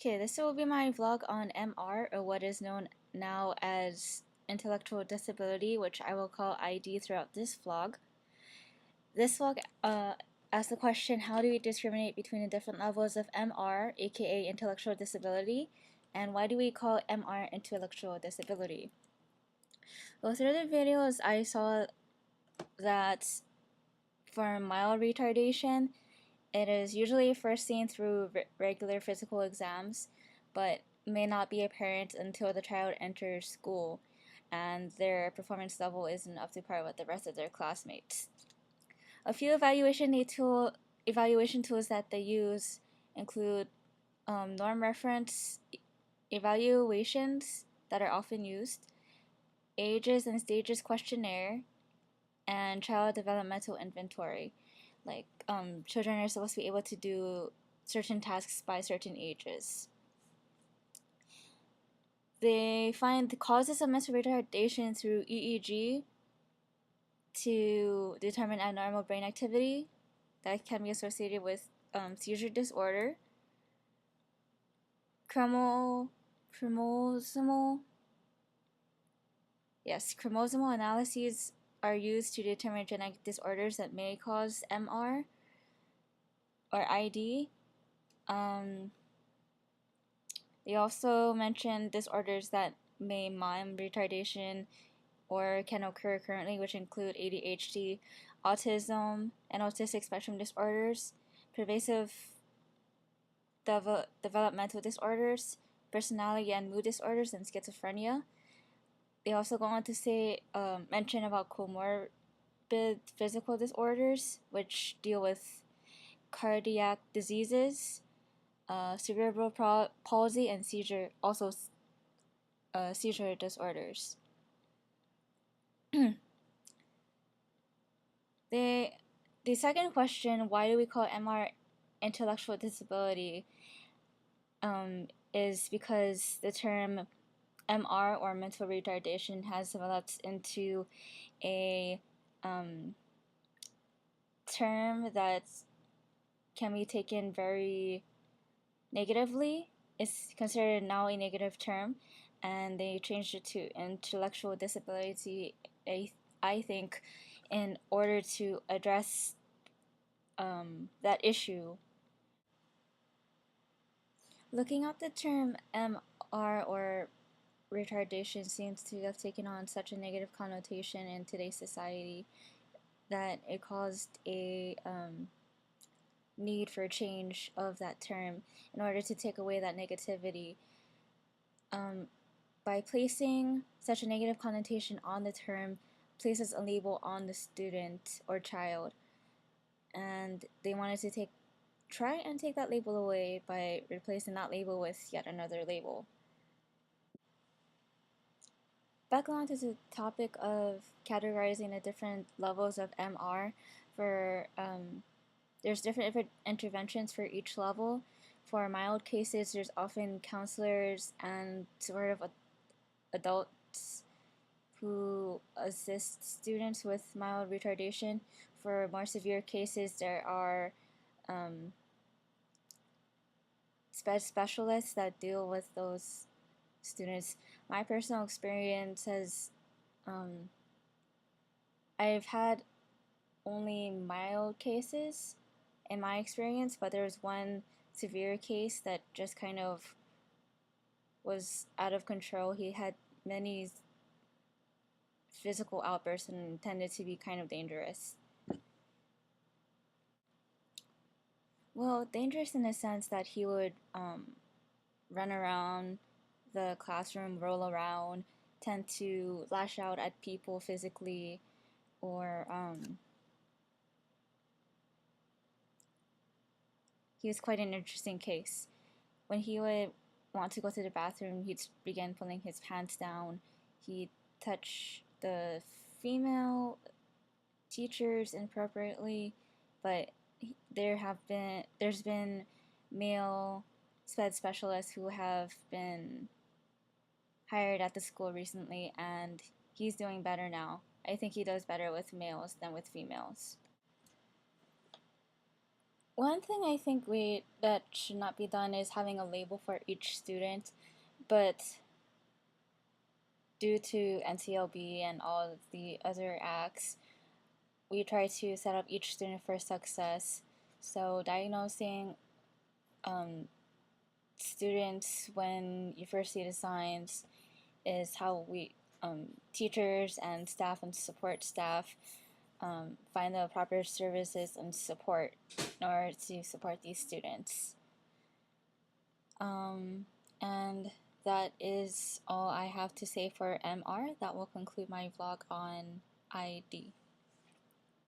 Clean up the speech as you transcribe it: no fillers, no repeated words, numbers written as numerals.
Okay, this will be my vlog on MR, or what is known now as intellectual disability, which I will call ID throughout this vlog. This vlog asks the question, how do we discriminate between the different levels of MR, aka intellectual disability, and why do we call MR intellectual disability? Well, through the videos, I saw that for mild retardation, it is usually first seen through regular physical exams, but may not be apparent until the child enters school and their performance level isn't up to par with the rest of their classmates. A few evaluation tools that they use include norm reference evaluations that are often used, ages and stages questionnaire, and child developmental inventory. Like children are supposed to be able to do certain tasks by certain ages. They find the causes of mental retardation through EEG to determine abnormal brain activity that can be associated with seizure disorder. Chromosomal analyses are used to determine genetic disorders that may cause MR or ID. They also mention disorders that may mime retardation or can occur currently, which include ADHD, autism, and autistic spectrum disorders, pervasive developmental disorders, personality and mood disorders, and schizophrenia. They also go on to say, mention about comorbid physical disorders, which deal with cardiac diseases, cerebral palsy, and seizure disorders. The second question, why do we call MR intellectual disability, is because the term MR, or mental retardation, has developed into a term that can be taken very negatively. It's considered now a negative term, and they changed it to intellectual disability, I think, in order to address that issue. Looking at the term MR, or retardation, seems to have taken on such a negative connotation in today's society that it caused a need for change of that term in order to take away that negativity. By placing such a negative connotation on the term, places a label on the student or child, and they wanted to try and take that label away by replacing that label with yet another label. Back on to the topic of categorizing the different levels of MR. There's different interventions for each level. For mild cases, there's often counselors and sort of adults who assist students with mild retardation. For more severe cases, there are specialists that deal with those students. My personal experience has, I've had only mild cases in my experience, but there was one severe case that just kind of was out of control. He had many physical outbursts and tended to be kind of dangerous. Well, dangerous in the sense that he would run around the classroom, roll around, tend to lash out at people physically, or he was quite an interesting case. When he would want to go to the bathroom, he'd begin pulling his pants down. He'd touch the female teachers inappropriately, but there's been male specialists who have been hired at the school recently, and he's doing better now. I think he does better with males than with females. One thing I think that should not be done is having a label for each student, but due to NCLB and all of the other acts, we try to set up each student for success. So diagnosing students when you first see the signs is how we teachers and staff and support staff find the proper services and support in order to support these students. And that is all I have to say for MR. That will conclude my vlog on ID.